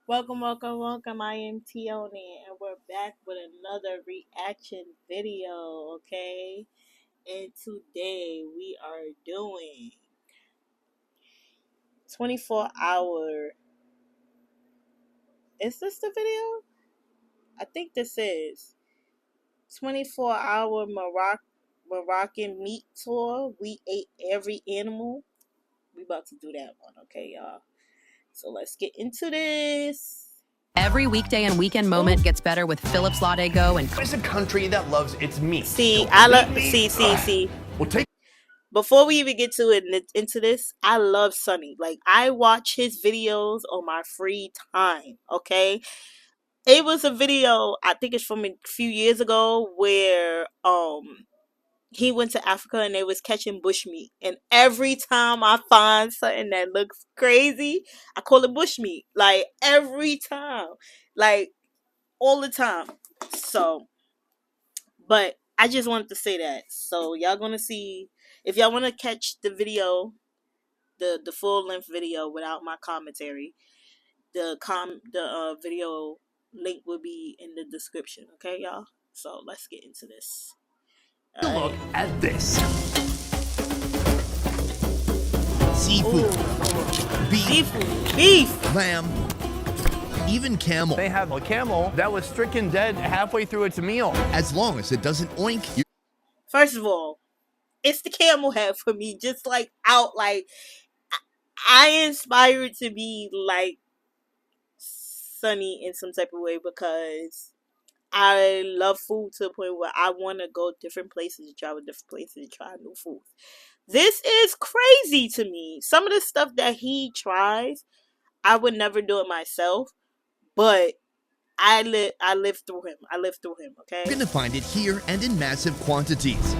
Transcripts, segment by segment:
Welcome. I am TIONI'S, and we're back with another reaction video, okay? And today we are doing 24-hour. Is this the video? I think this is 24-hour Moroccan Meat Tour. We ate every animal. We about to do that one, okay, y'all? So let's get into this. Every weekday and weekend moment gets better with Philips Latte Go and It's a country that loves its meat. See, I love see. We'll take Before we even get to it into this, I love Sonny. Like, I watch his videos on my free time. Okay, it was a video, I think it's from a few years ago, where he went to Africa and they was catching bushmeat. And every time I find something that looks crazy, I call it bushmeat. Like, every time, like, all the time. So, but I just wanted to say that. So y'all gonna see, if y'all want to catch the video, the full length video without my commentary, the video link will be in the description. Okay, y'all. So let's get into this. look at this. Seafood, beef, lamb, even camel. They have a camel that was stricken dead halfway through its meal. As long as it doesn't oink you. First of all, it's the camel head for me. Just like out, like I inspired to be like Sunny in some type of way, because I love food to the point where I want to go different places, travel different places, and try new food. This is crazy to me. Some of the stuff that he tries, I would never do it myself, but I live through him. Okay. You're gonna find it here and in massive quantities.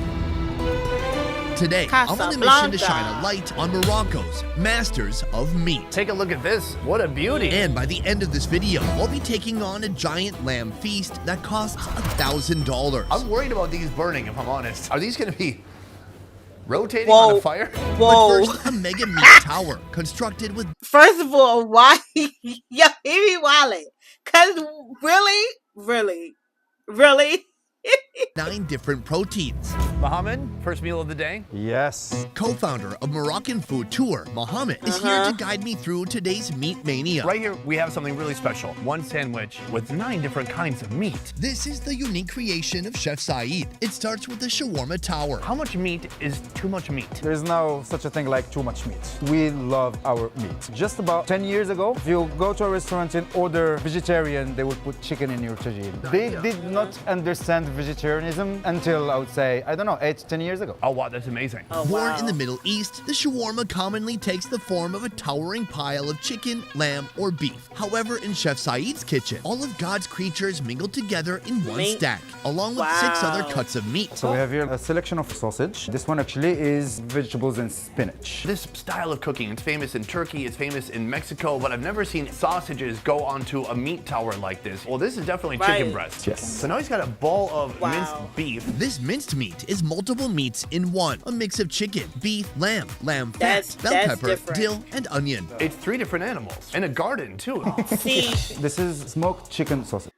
Today, I'm on a mission to shine a light on Morocco's masters of meat. Take a look at this. What a beauty. And by the end of this video, I'll be taking on a giant lamb feast that costs $1,000. I'm worried about these burning, if I'm honest. Are these gonna be rotating Whoa. on a fire? Whoa. But first, a mega meat tower constructed with First of all, why? Yo, he be wildin'. Cause really? 9 different proteins. Mohammed, first meal of the day. Yes. Co-founder of Moroccan Food Tour, Mohammed, is here to guide me through today's meat mania. Right here, we have something really special. One sandwich with 9 different kinds of meat. This is the unique creation of Chef Saeed. It starts with the Shawarma Tower. How much meat is too much meat? There's no such a thing like too much meat. We love our meat. Just about 10 years ago, if you go to a restaurant and order vegetarian, they would put chicken in your tagine. They did not understand vegetarianism until, I would say, I don't know, 8 to 10 years ago. Oh wow, that's amazing. Oh, Born wow. in the Middle East, the shawarma commonly takes the form of a towering pile of chicken, lamb, or beef. However, in Chef Saeed's kitchen, all of God's creatures mingle together in one stack, along with 6 other cuts of meat. So we have here a selection of sausage. This one actually is vegetables and spinach. This style of cooking, it's famous in Turkey, it's famous in Mexico, but I've never seen sausages go onto a meat tower like this. Well, this is definitely chicken breast. Yes. So now he's got a bowl of minced beef. This minced meat is multiple meats in one. A mix of chicken, beef, lamb fat, bell pepper, different. dill, and onion. It's 3 different animals. And a garden, too. See, This is smoked chicken sausage.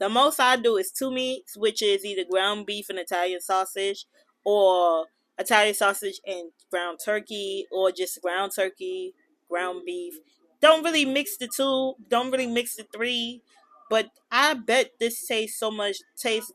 the most I do is 2 meats, which is either ground beef and Italian sausage, or Italian sausage and ground turkey, or just ground turkey, ground beef. Don't really mix the 2. Don't really mix the 3. But I bet this tastes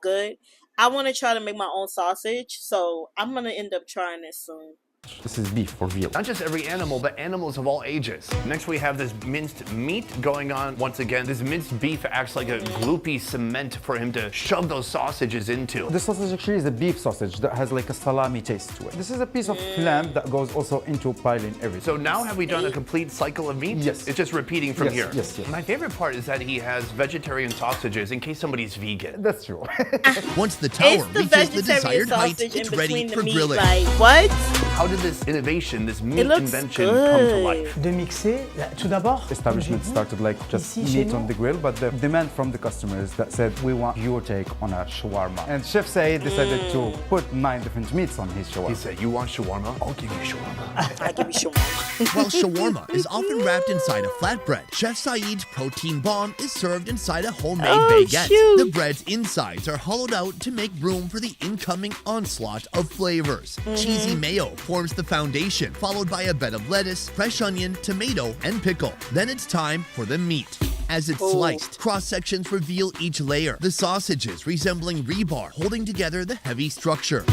good. I want to try to make my own sausage, so I'm going to end up trying this soon. This is beef for real. Not just every animal, but animals of all ages. Next we have this minced meat going on. Once again, this minced beef acts like a gloopy cement for him to shove those sausages into. The sausage actually is a beef sausage that has like a salami taste to it. This is a piece of lamb that goes also into piling everything. So now have we done a complete cycle of meat? Yes. It's just repeating from here. Yes. My favorite part is that he has vegetarian sausages in case somebody's vegan. That's true. Once the tower It's the reaches the vegetarian desired height, sausage it's in ready between for the meat. grilling. Like, what? How did this innovation, this meat looks invention come to good. life? De mixer, tout d'abord. Establishment started like just Ici, chez meat on nous. the grill, but the demand from the customers that said, we want your take on a shawarma. And Chef Said decided to put 9 different meats on his shawarma. He said, you want shawarma? I'll give you shawarma. I give you shawarma. While shawarma is often wrapped inside a flatbread, Chef Saeed's protein bomb is served inside a homemade baguette. Shoot. The bread's insides are hollowed out to make room for the incoming onslaught of flavors. Cheesy mayo forms the foundation, followed by a bed of lettuce, fresh onion, tomato, and pickle. Then it's time for the meat. As it's sliced, cross-sections reveal each layer, the sausages resembling rebar holding together the heavy structure.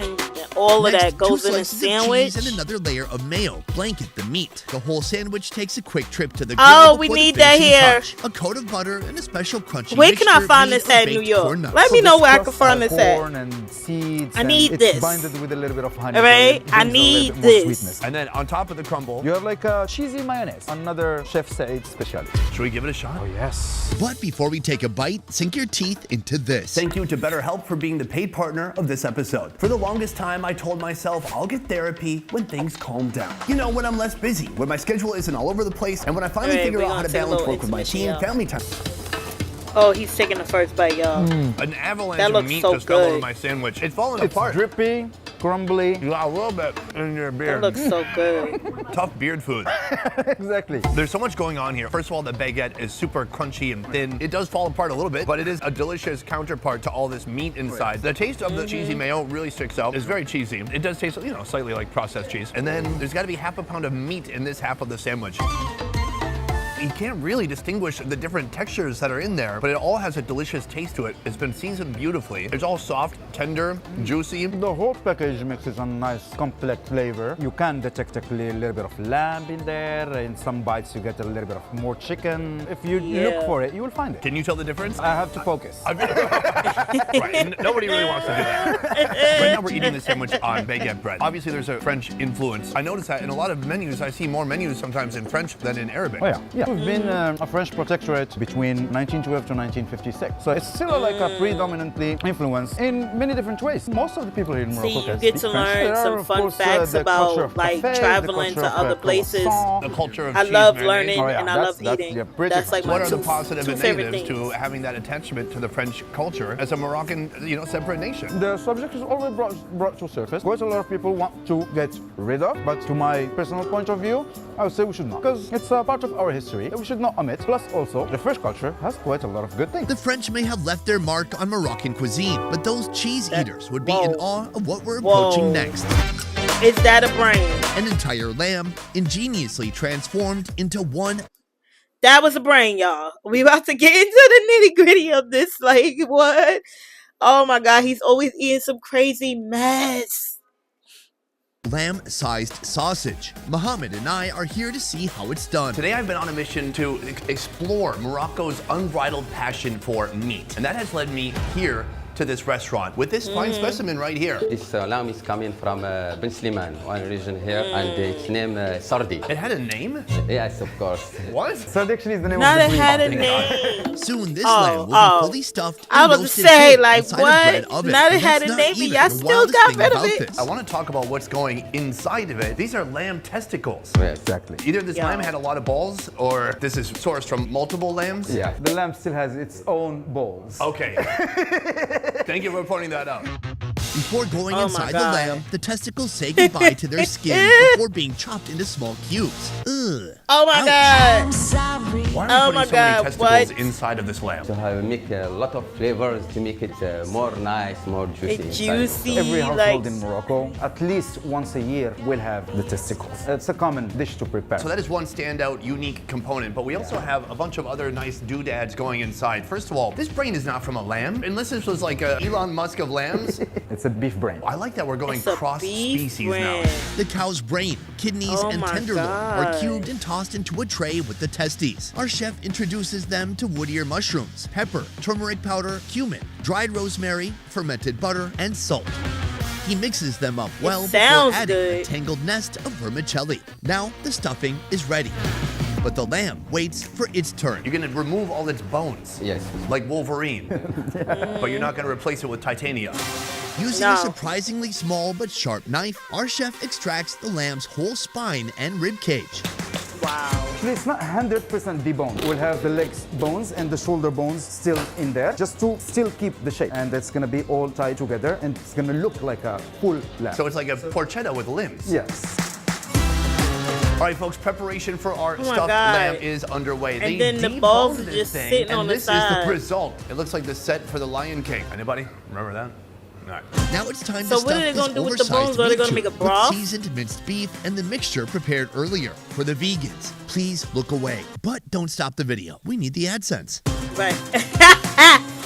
And all of that Next, goes 2 in a slices of sandwich. cheese and another layer of mayo blanket the meat. The whole sandwich takes a quick trip to the grill. Oh, we before the need that finishing here. touch. A coat of butter and a special crunchy Where can I mixture find made this of at in New baked York? corn nuts. Let me know where I can Crust find of this at. corn and seeds. I and need it's this. binded with a little bit of honey. All so right, it I brings a little need bit more this. sweetness. And then on top of the crumble, You have like a cheesy mayonnaise, another Chef Said specialty. should we give it a shot? Oh yes. But before we take a bite, sink your teeth into this. Thank you to BetterHelp for being the paid partner of this episode. For the longest time, I told myself I'll get therapy when things calm down. You know, when I'm less busy, when my schedule isn't all over the place, and when I finally Alright, figure we're out how gonna to take a balance little work with my intermission, team, y'all. family time. Oh, he's taking the first bite, y'all. An avalanche That of looks meat so just fell over good. my sandwich. It's falling It's apart. drippy, crumbly. You got a little bit in your That beard. looks so good. Tough beard food. Exactly. There's so much going on here. First of all, the baguette is super crunchy and thin. It does fall apart a little bit, but it is a delicious counterpart to all this meat inside. The taste of the cheesy mayo really sticks out. It's very cheesy. It does taste, you know, slightly like processed cheese. And then there's got to be half a pound of meat in this half of the sandwich. You can't really distinguish the different textures that are in there, but it all has a delicious taste to it. It's been seasoned beautifully. It's all soft, tender, juicy. The whole package mixes a nice complex flavor. You can detect a little bit of lamb in there. In some bites, you get a little bit of more chicken. If you look for it, you will find it. Can you tell the difference? I have to focus. Right, and nobody really wants to do that. Right now we're eating the sandwich on baguette bread. Obviously there's a French influence. I noticed that in a lot of menus, I see more menus sometimes in French than in Arabic. Oh yeah. We've been a French protectorate between 1912 to 1956. So it's still like a predominantly influence in many different ways. Most of the people here in Morocco See, you can get speak to French. learn There are, some of fun course, facts the culture about of like cafes, the traveling culture to of, other places. croissant. The culture of I cheese love marinade. learning Oh, yeah, and I that's- love that's eating. the British That's like one. my What are the two positive and favorite negatives things. to having that attachment to the French culture as a Moroccan, you know, separate nation? The subject is always brought to surface. Quite a lot of people want to get rid of, but to my personal point of view, I would say we should not. Because it's a part of our history that we should not omit. Plus also, the French culture has quite a lot of good things. The French may have left their mark on Moroccan cuisine, but those cheese eaters would be in awe of what we're approaching next. Is that a brain? An entire lamb, ingeniously transformed into one. That was a brain, y'all. We about to get into the nitty gritty of this. Like, what? Oh my God, he's always eating some crazy mess. Lamb-sized sausage. Mohammed and I are here to see how it's done. Today I've been on a mission to explore Morocco's unbridled passion for meat. And that has led me here to this restaurant with this fine specimen right here. This lamb is coming from Ben Sliman, one region here, and its name Sardi. It had a name? Yes, of course. What? So actually is the name Now of the it breed. had a name. Soon this Oh, lamb will oh. be fully stuffed I and was about to roasted say, too, like, inside a bread what? oven. Now they And had that's a not name, and even y'all the still wildest got thing rid of about it. this. I want to talk about what's going inside of it. These are lamb testicles. Yes. Exactly. Either this Yeah. lamb had a lot of balls or this is sourced from multiple lambs. Yeah. The lamb still has its own balls. Okay. Thank you for pointing that out. Before going Oh my inside the God. lamb, the testicles say goodbye to their skin before being chopped into small cubes. Ugh. Oh my Ouch. God. Why are Oh we my putting so many God, testicles what? inside of this lamb? To make a lot of flavors to make it more nice, more juicy. It's inside. juicy. Every household like, in Morocco, at least once a year, will have the testicles. It's a common dish to prepare. So that is one standout, unique component, but we also have a bunch of other nice doodads going inside. First of all, this brain is not from a lamb, unless this was like a Elon Musk of lambs. It's a beef brain. I like that we're going it's a cross-species beef now. brain. The cow's brain, kidneys, Oh and my tenderloin are God. cubed and tossed into a tray with the testes. Our chef introduces them to woodier mushrooms, pepper, turmeric powder, cumin, dried rosemary, fermented butter, and salt. He mixes them up well before sounds adding a good. tangled nest of vermicelli. Now the stuffing is ready. But the lamb waits for its turn. You're gonna remove all its bones. Yes. Like Wolverine. But you're not gonna replace it with titanium. Using a surprisingly small but sharp knife, our chef extracts the lamb's whole spine and rib cage. Wow. Actually, it's not 100% deboned. We'll have the legs bones and the shoulder bones still in there, just to still keep the shape. And it's gonna be all tied together, and it's gonna look like a full lamb. So it's like a porchetta with limbs. Yes. All right, folks, preparation for our stuffed lamb is underway. And then the balls are just sitting on the side. And this is the result. It looks like the set for the Lion King. Anybody remember that? All right. Now it's time So to what stuff are they this gonna do with the oversized bones? Are they meat gonna make a tube broth? with seasoned minced beef and the mixture prepared earlier. For the vegans, please look away. But don't stop the video. We need the AdSense. Right.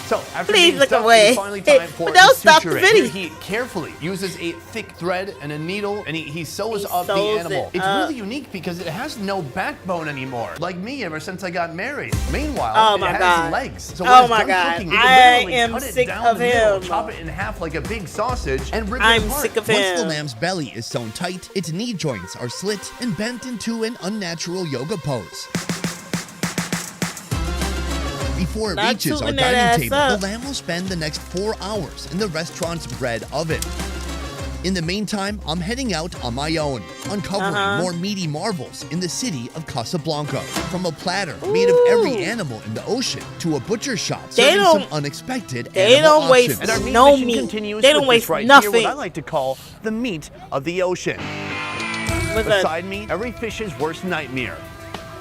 So after Please being look stuffed, away. it's finally time for Don't the stop the suturing. video. He carefully uses a thick thread and a needle, and he sews up the sews animal. it It's up. really unique because it has no backbone anymore, like me ever since I got married. Meanwhile, it has legs. So when it's done cooking, you can literally am cut it sick down of the middle, him. chop it in half like a big sausage, and rip it I'm apart. sick of Once the him. lamb's belly is sewn tight, its knee joints are slit and bent into an unnatural yoga pose. Before it Not reaches our tooting that ass dining table, up. the lamb will spend the next 4 hours in the restaurant's bread oven. In the meantime, I'm heading out on my own, uncovering more meaty marvels in the city of Casablanca. From a platter made of every animal in the ocean to a butcher shop serving some unexpected They animal don't waste options. And our meat no mission meat. continues They don't with waste this right nothing. here, what I like to call the meat of the ocean. With Beside me, every fish's worst nightmare.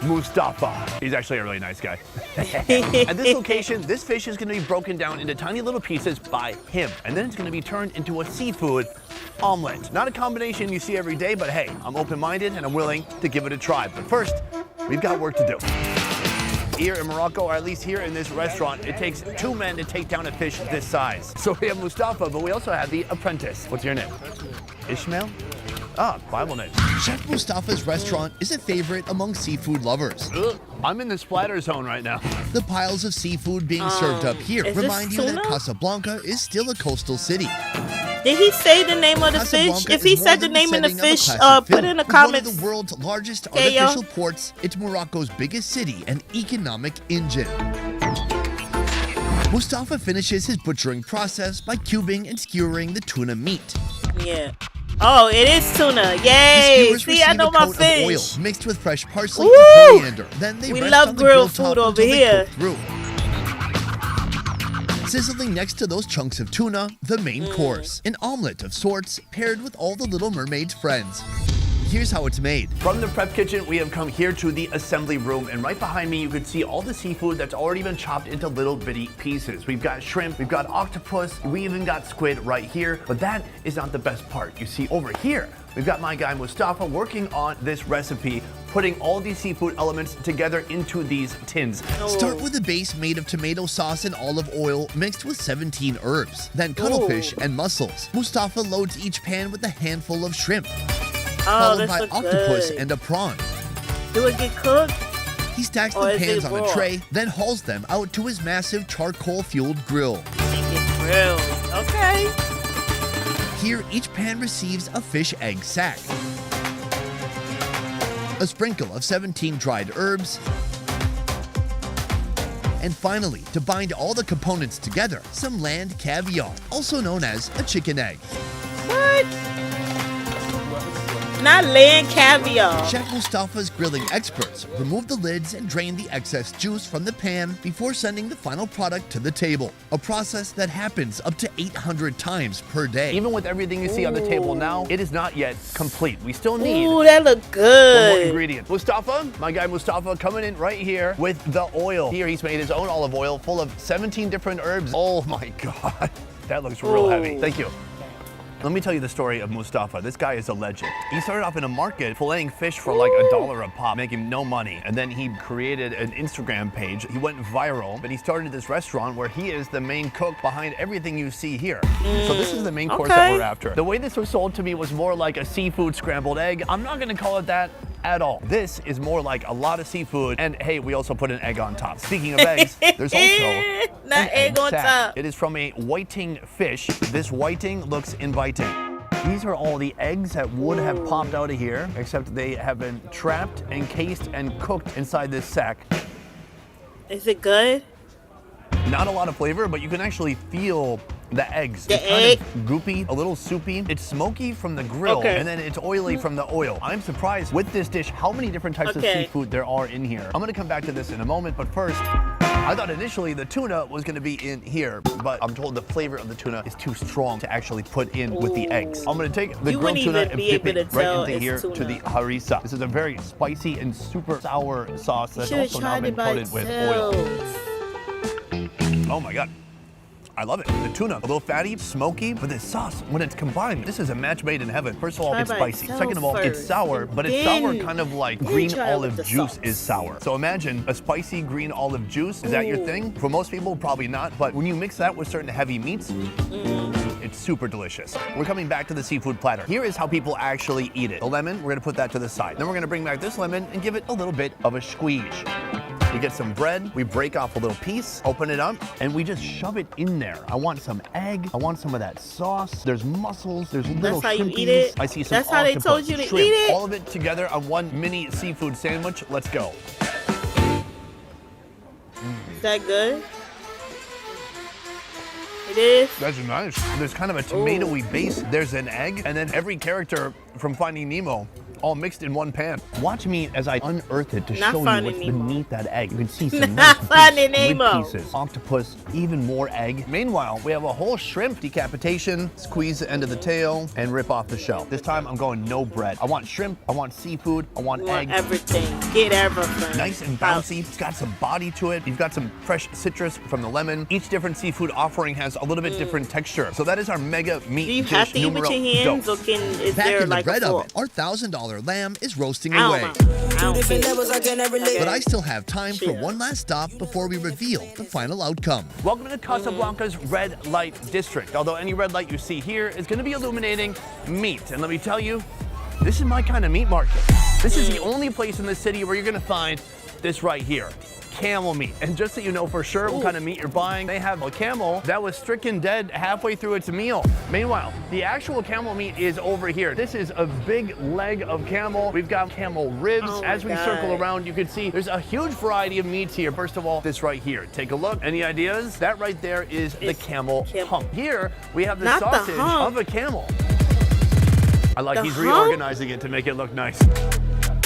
Mustafa. He's actually a really nice guy. At this location, this fish is going to be broken down into tiny little pieces by him, and then it's going to be turned into a seafood omelet. Not a combination you see every day, but hey, I'm open-minded and I'm willing to give it a try. But first, we've got work to do. Here in Morocco, or at least here in this restaurant, it takes 2 men to take down a fish this size. So we have Mustafa, but we also have the apprentice. What's your name? Ishmael? Ah, Bible name. Chef Mustafa's restaurant is a favorite among seafood lovers. Ugh, I'm in the splatter zone right now. The piles of seafood being served up here is remind this you that tuna? Casablanca is still a coastal city. Did he say the name of the fish? Casablanca If he is more said the than name of the setting of a fish, classic put film. in the With one comments. of the world's largest Okay, y'all. artificial ports, it's Morocco's biggest city and economic engine. Mustafa finishes his butchering process by cubing and skewering the tuna meat. Yeah. Oh, it is tuna. The Yay! skewers See, I receive know a my coat of oil fish. mixed with fresh parsley Woo! and coriander. Then they We rest love on the grilled grill top food over until they here. cook through. Sizzling next to those chunks of tuna, the main course. An omelet of sorts paired with all the Little Mermaid's friends. Here's how it's made. From the prep kitchen, we have come here to the assembly room, and right behind me, you can see all the seafood that's already been chopped into little bitty pieces. We've got shrimp, we've got octopus, we even got squid right here, but that is not the best part. You see, over here, we've got my guy Mustafa working on this recipe, putting all these seafood elements together into these tins. Start with a base made of tomato sauce and olive oil mixed with 17 herbs. Then cuttlefish and mussels. Mustafa loads each pan with a handful of shrimp, Oh, followed that's by so octopus good. and a prawn. Do it get cooked? He stacks Or the is it pans on a raw? tray, then hauls them out to his massive charcoal-fueled grill. Make it grilled. Okay. Here, each pan receives a fish egg sack, a sprinkle of 17 dried herbs, and finally, to bind all the components together, some land caviar, also known as a chicken egg. What? Not land caviar. Chef Mustafa's grilling experts remove the lids and drain the excess juice from the pan before sending the final product to the table, a process that happens up to 800 times per day. Even with everything you see on the table now, it is not yet complete. We still need Ooh, that look one more good. ingredient. Mustafa, my guy Mustafa, coming in right here with the oil. Here he's made his own olive oil full of 17 different herbs. Oh my God, that looks real heavy. Thank you. Let me tell you the story of Mustafa. This guy is a legend. He started off in a market filleting fish for like $1 a pop, making no money. And then he created an Instagram page. He went viral, but he started this restaurant where he is the main cook behind everything you see here. So this is the main course that we're after. The way this was sold to me was more like a seafood scrambled egg. I'm not gonna call it that at all. This is more like a lot of seafood, and hey, we also put an egg on top. Speaking of eggs, there's also Not an egg on sack. top. It is from a whiting fish. This whiting looks inviting. These are all the eggs that would have popped out of here, except they have been trapped, encased, and cooked inside this sack. Is it good? Not a lot of flavor, but you can actually feel The eggs. The it's egg? kind of goopy, a little soupy. It's smoky from the grill, and then it's oily from the oil. I'm surprised with this dish how many different types of seafood there are in here. I'm gonna come back to this in a moment, but first, I thought initially the tuna was gonna be in here, but I'm told the flavor of the tuna is too strong to actually put in with the eggs. I'm gonna take the grilled tuna and dip it right into here to the harissa. This is a very spicy and super sour sauce that's also now been coated with oil. Oh my God. I love it. The tuna, a little fatty, smoky, but this sauce, when it's combined, this is a match made in heaven. First of all, it's spicy. Second of all, it's sour, but it's sour kind of like green olive juice is sour. So imagine a spicy green olive juice. Is that your thing? For most people, probably not. But when you mix that with certain heavy meats, it's super delicious. We're coming back to the seafood platter. Here is how people actually eat it. The lemon, we're gonna put that to the side. Then we're gonna bring back this lemon and give it a little bit of a squeeze. We get some bread, we break off a little piece, open it up, and we just shove it in there. I want some egg, I want some of that sauce. There's mussels, there's little That's how you shrimpies. eat it? I see some That's how they octopus, told you to shrimp, eat it? all of it together on one mini seafood sandwich. Let's go. Is that good? It is? That's nice. There's kind of a tomatoey base. There's an egg, and then every character from Finding Nemo all mixed in one pan. Watch me as I unearth it to show you what's beneath that egg. You can see some nice big squid pieces, octopus, even more egg. Meanwhile, we have a whole shrimp decapitation. Squeeze the end of the tail and rip off the shell. This time I'm going no bread. I want shrimp, I want seafood, I want egg. Everything. Get everything. Nice and bouncy. It's got some body to it. You've got some fresh citrus from the lemon. Each different seafood offering has a little bit different texture. So that is our mega meat dish. Do you have to eat with your hands, or is Back there in the like bread a fork? oven, our $1,000 lamb is roasting away. But I still have time for one last stop before we reveal the final outcome. Welcome to Casablanca's red light district. Although any red light you see here is going to be illuminating meat. And let me tell you, this is my kind of meat market. This is the only place in the city where you're going to find this right here. Camel meat. And just so you know for sure what kind of meat you're buying, they have a camel that was stricken dead halfway through its meal. Meanwhile, the actual camel meat is over here. This is a big leg of camel. We've got camel ribs. As we circle around, you can see there's a huge variety of meats here. First of all, this right here. Take a look. Any ideas? That right there is the camel hump. Here, we have the sausage of a camel. I like he's reorganizing it to make it look nice.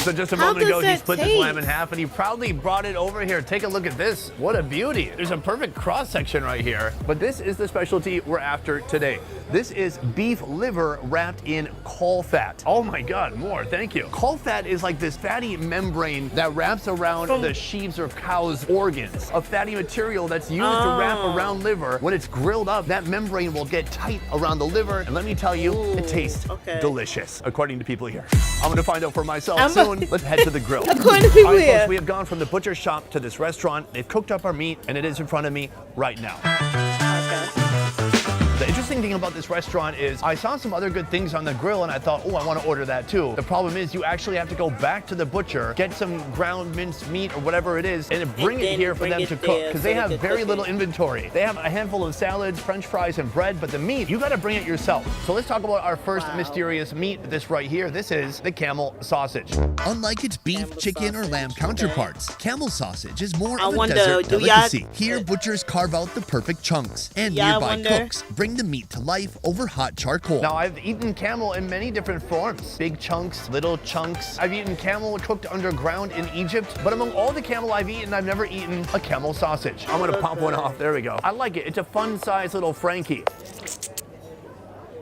So just a moment ago, he split this lamb in half and he proudly brought it over here. Take a look at this. What a beauty. There's a perfect cross section right here. But this is the specialty we're after today. This is beef liver wrapped in caul fat. Oh my God, more, thank you. Caul fat is like this fatty membrane that wraps around the sheep's or cow's organs. A fatty material that's used to wrap around liver. When it's grilled up, that membrane will get tight around the liver. And let me tell you, it tastes delicious, according to people here. I'm gonna find out for myself soon. Let's head to the grill. According to people here. Folks, we have gone from the butcher shop to this restaurant. They've cooked up our meat, and it is in front of me right now. The interesting thing about this restaurant is I saw some other good things on the grill and I thought, oh, I want to order that too. The problem is you actually have to go back to the butcher, get some ground minced meat or whatever it is, and bring it here for them to cook because they have very little inventory. They have a handful of salads, french fries, and bread, but the meat, you got to bring it yourself. So let's talk about our first mysterious meat, this right here. This is the camel sausage. Unlike its beef, chicken, or lamb counterparts, camel sausage is more of a desert delicacy. Here, butchers carve out the perfect chunks, and nearby cooks bring the meat to life over hot charcoal. Now, I've eaten camel in many different forms. Big chunks, little chunks. I've eaten camel cooked underground in Egypt, but among all the camel I've eaten, I've never eaten a camel sausage. I'm gonna pop one off. There we go. I like it. It's a fun-sized little Frankie.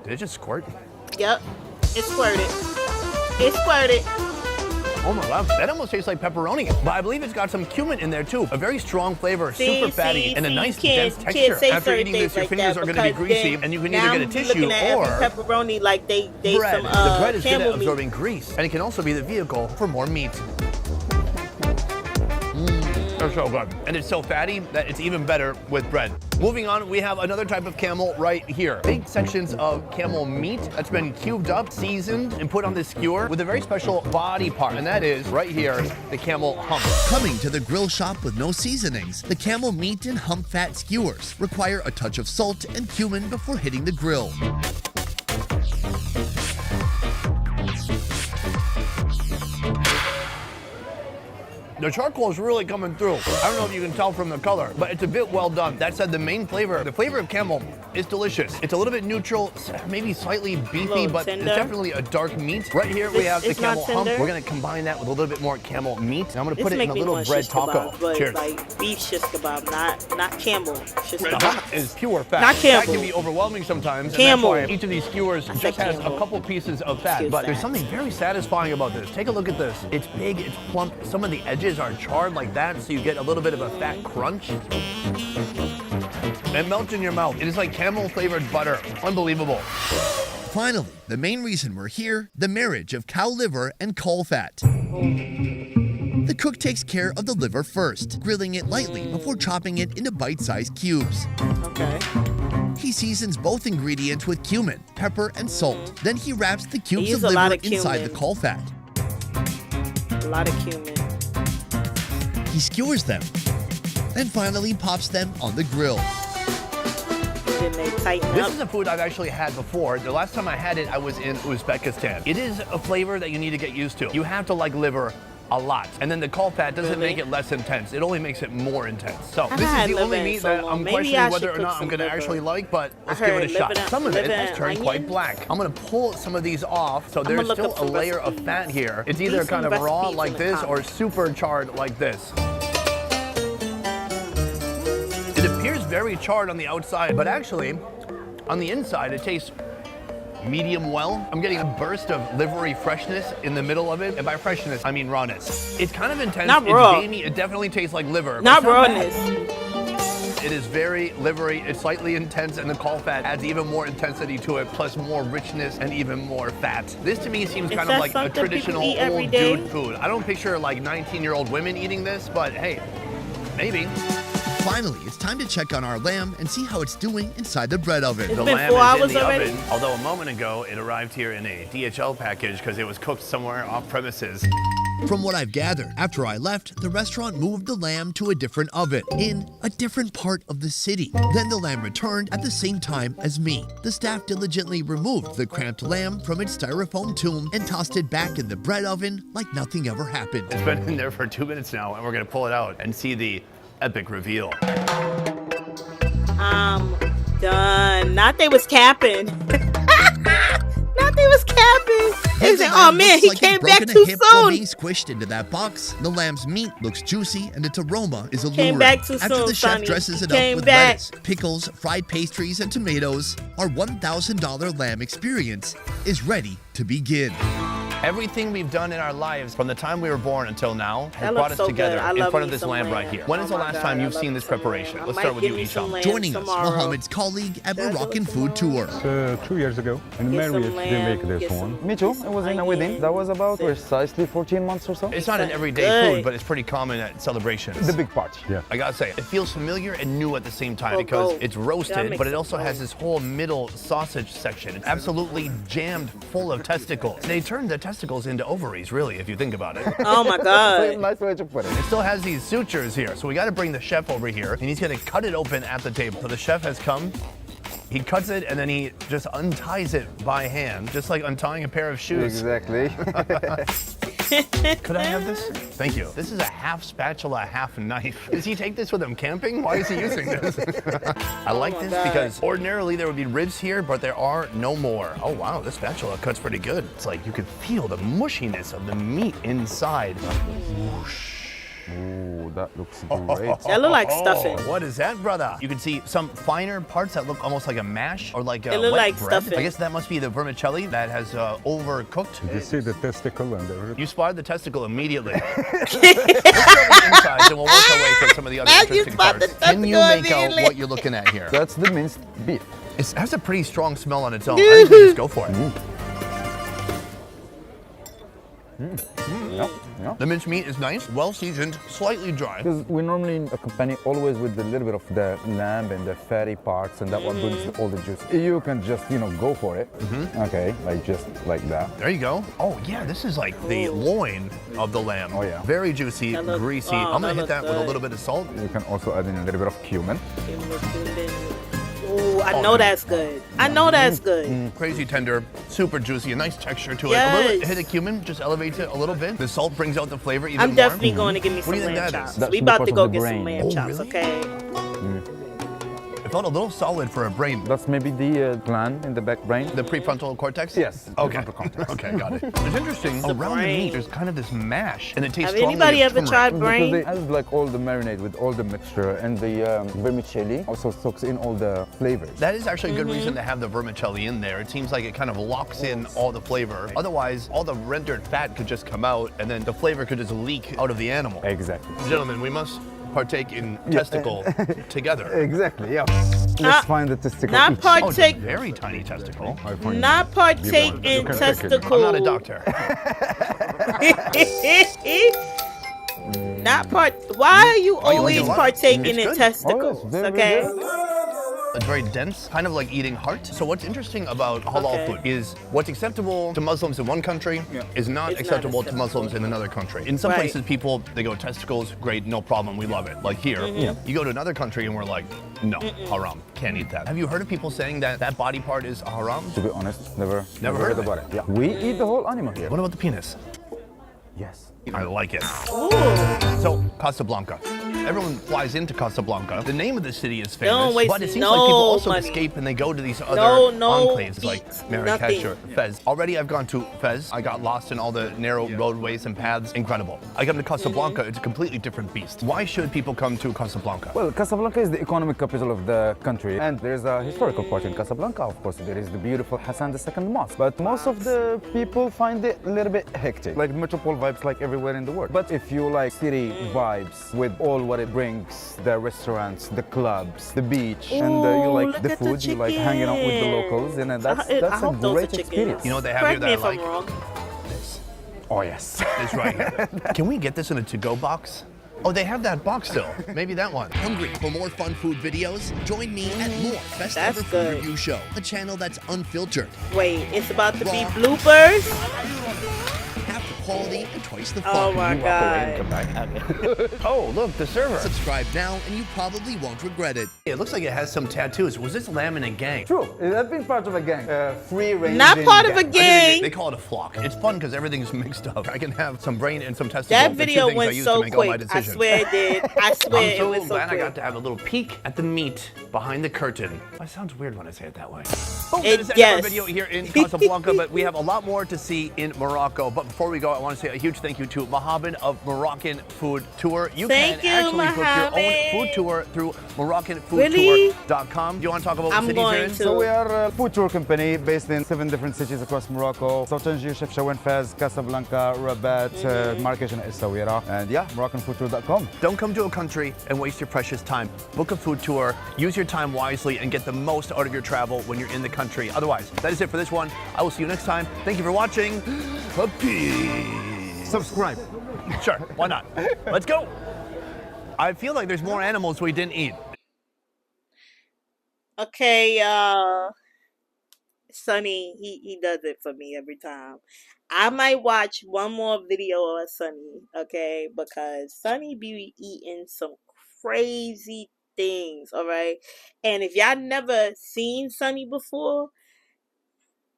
Did it just squirt? Yep. It squirted. It squirted. Oh my God, that almost tastes like pepperoni. But I believe it's got some cumin in there too. A very strong flavor, super fatty, and a nice dense texture. After eating this, your fingers are gonna be greasy, and you can either get a tissue or pepperoni like they bread. some the bread is good at meat. absorbing grease, and it can also be the vehicle for more meat. They're so good. And it's so fatty that it's even better with bread. Moving on, we have another type of camel right here. Big sections of camel meat that's been cubed up, seasoned, and put on this skewer with a very special body part, and that is right here, the camel hump. Coming to the grill shop with no seasonings, the camel meat and hump fat skewers require a touch of salt and cumin before hitting the grill. The charcoal is really coming through. I don't know if you can tell from the color, but it's a bit well done. That said, the main flavor, the flavor of camel It's delicious. It's a little bit neutral, maybe slightly beefy, but tender. it's definitely a dark meat. Right here we have the It's not camel hump. tender. We're gonna combine that with a little bit more camel meat. And I'm gonna put it in make a me little want bread shish taco. kebab, but Cheers. like beef shish kebab, not camel shish The kebab. hump is pure fat. Not That camel. can be overwhelming sometimes. and Camel. that's why each of these skewers just has camel. a couple pieces of fat. Excuse But there's that. something very satisfying about this. Take a look at this. It's big, it's plump. Some of the edges are charred like that, so you get a little bit of a fat crunch. It melts in your mouth. It is like camel flavored butter. Unbelievable. Finally, the main reason we're here, the marriage of cow liver and caul fat. The cook takes care of the liver first, grilling it lightly before chopping it into bite-sized cubes. Okay. He seasons both ingredients with cumin, pepper, and salt. Then he wraps the cubes use of a lot liver of inside the cumin. caul fat. A lot of cumin. He skewers them, and finally pops them on the grill. Then they tighten This up. is a food I've actually had before. The last time I had it, I was in Uzbekistan. It is a flavor that you need to get used to. You have to like liver a lot. And then the caul fat doesn't Really? make it less intense. It only makes it more intense. So I this is had the liver only in meat so that long. I'm Maybe I questioning should whether or cook not I'm some going to liver. actually like, but let's I give it a heard shot. liver- Some of it liver has and turned quite onion. black. I'm going to pull some of these off. So I'ma there's look still up a some layer of recipes. fat here. It's Leave either some kind of raw recipes like in the this or comments. super charred like this. It appears very charred on the outside, but actually, on the inside, it tastes medium well. I'm getting a burst of livery freshness in the middle of it. And by freshness, I mean rawness. It's kind of intense. Not it's raw. gamey. It definitely tastes like liver. but Not it's bad. rawness. It is very livery. It's slightly intense, and the caul fat adds even more intensity to it, plus more richness and even more fat. This to me seems Is kind of that like a something people traditional eat every old day? dude food. I don't picture like 19-year-old women eating this, but hey, maybe. Finally, it's time to check on our lamb and see how it's doing inside the bread oven. It's The been lamb 4 is hours in the already? oven, although a moment ago it arrived here in a DHL package because it was cooked somewhere off premises. From what I've gathered, after I left, the restaurant moved the lamb to a different oven in a different part of the city. Then the lamb returned at the same time as me. The staff diligently removed the cramped lamb from its styrofoam tomb and tossed it back in the bread oven like nothing ever happened. It's been in there for 2 minutes now, and we're gonna pull it out and see the epic reveal. I'm done. Not they was capping. Not they was capping. They The said, lamb oh man, looks he like came it's back broken a too hip while soon. being squished into that box. The lamb's meat looks juicy and its aroma is alluring. Came back too After soon, the chef Sonny. dresses it Came up with back. lettuce, pickles, fried pastries, and tomatoes, our $1,000 lamb experience is ready to begin. Everything we've done in our lives from the time we were born until now has That brought looks us so together good. I in love front of me this some lamb right lamb. here. When is Oh the my last God, time I you've love seen me this some lamb. preparation? I Let's might start with give you, me some Isham. lamb Joining us, tomorrow. Mohammed's colleague at Should I do it Moroccan Food Tour. 2 years ago. In Get some Marriott, they lamb, make this get one. some Me too. I was in a wedding. That was about precisely 14 months or so. It's not an everyday Good. food, but it's pretty common at celebrations. The big part. Yeah. I gotta say, it feels familiar and new at the same time Oh, because goat. it's That roasted, makes but it it also has goat. this whole middle sausage section. It's absolutely jammed full of testicles. They turned the testicles into ovaries, really, if you think about it. Oh my God. Nice way to put it. It still has these sutures here, so we got to bring the chef over here, and he's going to cut it open at the table. So the chef has come, he cuts it, and then he just unties it by hand, just like untying a pair of shoes. Exactly. Could I have this? Thank you. This is a half spatula, half knife. Does he take this with him camping? Why is he using this? I like my this God. because ordinarily there would be ribs here, but there are no more. Oh wow, this spatula cuts pretty good. It's like you could feel the mushiness of the meat inside. Ooh, that looks great. That look like stuffing. What is that, brother? You can see some finer parts that look almost like a mash or like a It look wet like bread. stuffing. I guess that must be the vermicelli that has overcooked. You see the testicle and everything. You spotted the testicle immediately. Let's start with the insides and we'll work our way to some of the other As you interesting spot the parts. Can you testicle make out immediately. what you're looking at here? That's the minced beef. It has a pretty strong smell on its own. I think we just go for it. Yeah, yeah. The minced meat is nice, well seasoned, slightly dry. Because we normally accompany always with a little bit of the lamb and the fatty parts, and that one brings all the juice. You can just, go for it. Okay, just like that. There you go. Oh yeah, this is like the loin of the lamb. Oh, yeah. Very juicy, That look- greasy. oh, I'm gonna that hit look that with a good. little bit of salt. You can also add in a little bit of cumin. Ooh, I know that's good. I know that's good. Crazy tender, super juicy, a nice texture to it. A little Yes. hit of cumin just elevates it a little bit. The salt brings out the flavor even I'm more. definitely going to give me What some do you think lamb that is? chops. That's We about to because go of the get some brain. lamb Oh, chops, really? okay? If Felt a little solid for a brain. That's maybe the gland in the back brain. The prefrontal cortex? Yes. Okay. prefrontal cortex. Okay, got it. It's interesting. Around the meat, there's kind of this mash, and it tastes Have strongly anybody of ever turmeric. tried Because brain? they add like all the marinade with all the mixture, and the vermicelli also soaks in all the flavors. That is actually a good reason to have the vermicelli in there. It seems like it kind of locks in all the flavor. Otherwise, all the rendered fat could just come out, and then the flavor could just leak out of the animal. Exactly. Gentlemen, we must partake in testicle together. Exactly, yeah. Let's find the testicle. Not each. Oh, it's a partake. very tiny testicle. Not partake in testicles. I'm not a doctor. Not part. Why are you you like always it what? partaking It's in good. testicles? Oh, yes, Okay. very It's very dense, kind of like eating heart. So what's interesting about halal Okay. food is what's acceptable to Muslims in one country is not It's not acceptable to acceptable. Muslims in another country. In some Right. places, people, they go testicles, great, no problem, we love it. Like here, you go to another country and we're like, no, haram, can't eat that. Have you heard of people saying that that body part is haram? To be honest, never heard of it. about it. Yeah. We eat the whole animal here. What about the penis? Yes. I like it. Ooh. So, Casablanca. Everyone flies into Casablanca. The name of the city is famous, Don't waste but it seems no like people also money. escape and they go to these other No enclaves like beats, Marrakesh or nothing. Fez. Already I've gone to Fez. I got lost in all the narrow roadways and paths. Incredible. I come to Casablanca, it's a completely different beast. Why should people come to Casablanca? Well, Casablanca is the economic capital of the country, and there's a historical part in Casablanca, of course. There is the beautiful Hassan II Mosque, but most of the people find it a little bit hectic, like metropole vibes like everywhere in the world. But if you like city vibes with all what it brings, the restaurants, the clubs, the beach, and you Ooh, like look the at the food, you like hanging out with the chicken. locals, and that's I a hope those are great chickens. experience. You know what they have Correct here me that I if I'm like? wrong. This. Oh yes. This right here. Can we get this in a to-go box? Oh, they have that box still. Maybe that one. Hungry for more fun food videos? Join me at More Best That's Ever Food good. Review Show, a channel that's unfiltered, Wait, it's about to be Raw. bloopers. half the quality and twice the fun. Oh my god. Oh, look, the server. Subscribe now and you probably won't regret it. It looks like it has some tattoos. Was this lamb in a gang? True, I've been part of a gang, free-ranging Not part of a I gang. They call it a flock. It's fun because everything's mixed up. I can have some brain and some testicles. That the two video things I went use so to make all my quick. I decisions. swear it did. I swear I'm it so was so glad I got quick. to have a little peek at the meat behind the curtain. That sounds weird when I say it that way. Oh, It- that is the end of our yes. video here in Casablanca, but we have a lot more to see in Morocco. But before we go, I want to say a huge thank you to Mohammed of Moroccan Food Tour. You Thank can you, actually book your own Mohammed. food tour through Really? MoroccanFoodTour.com. Do you want to talk about I'm the cities you're going in? to. So we are a food tour company based in 7 different cities across Morocco. Tangier, Chefchaouen, Fez, Casablanca, Rabat, Marrakesh and Essaouira. And yeah, MoroccanFoodTour.com. Don't come to a country and waste your precious time. Book a food tour, use your time wisely, and get the most out of your travel when you're in the country. Otherwise, that is it for this one. I will see you next time. Thank you for watching. Peace. Subscribe. Sure, why not? Let's go. I feel like there's more animals we didn't eat. Okay, Sonny, he does it for me every time. I might watch one more video of Sonny, okay, because Sonny be eating some crazy things, all right? And if y'all never seen Sonny before,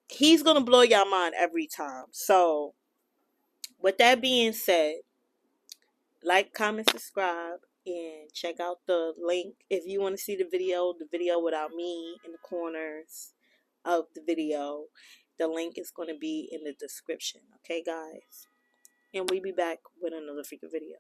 he's gonna blow y'all mind every time. So, with that being said, like, comment, subscribe, and check out the link if you want to see the video without me in the corners of the video. The link is going to be in the description. Okay, guys? And we be back with another freaking video.